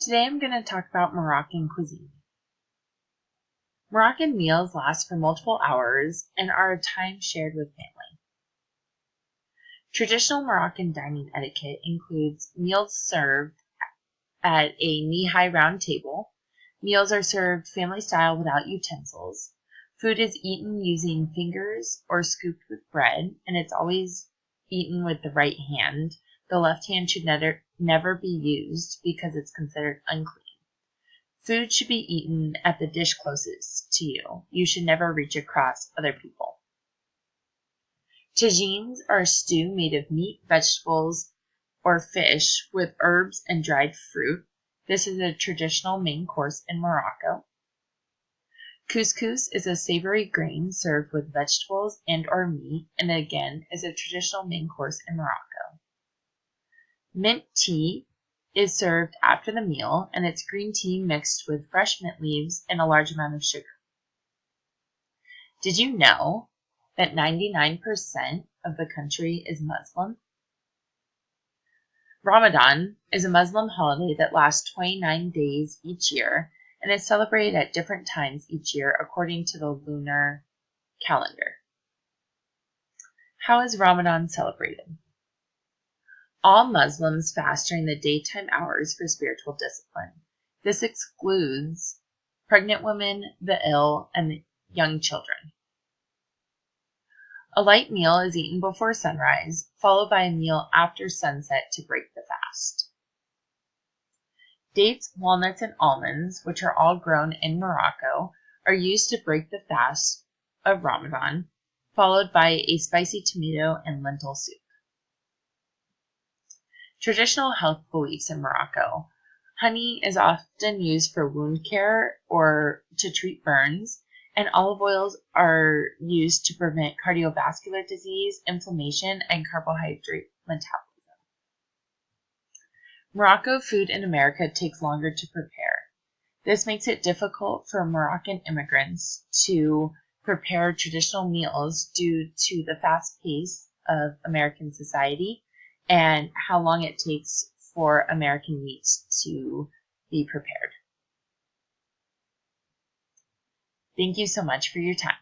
Today I'm going to talk about Moroccan cuisine. Moroccan meals last for multiple hours and are a time shared with family. Traditional Moroccan dining etiquette includes meals served at a knee-high round table. Meals are served family-style without utensils. Food is eaten using fingers or scooped with bread, and it's always eaten with the right hand. The left hand should never be used because it's considered unclean. Food should be eaten at the dish closest to you. You should never reach across other people. Tagines are a stew made of meat, vegetables, or fish with herbs and dried fruit. This is a traditional main course in Morocco. Couscous is a savory grain served with vegetables and or meat, and again is a traditional main course in Morocco. Mint tea is served after the meal, and it's green tea mixed with fresh mint leaves and a large amount of sugar. Did you know that 99% of the country is Muslim? Ramadan is a Muslim holiday that lasts 29 days each year and is celebrated at different times each year according to the lunar calendar. How is Ramadan celebrated? All Muslims fast during the daytime hours for spiritual discipline. This excludes pregnant women, the ill, and young children. A light meal is eaten before sunrise, followed by a meal after sunset to break the fast. Dates, walnuts, and almonds, which are all grown in Morocco, are used to break the fast of Ramadan, followed by a spicy tomato and lentil soup. Traditional health beliefs in Morocco. Honey is often used for wound care or to treat burns, and olive oils are used to prevent cardiovascular disease, inflammation, and carbohydrate metabolism. Morocco food in America takes longer to prepare. This makes it difficult for Moroccan immigrants to prepare traditional meals due to the fast pace of American society and how long it takes for American meats to be prepared. Thank you so much for your time.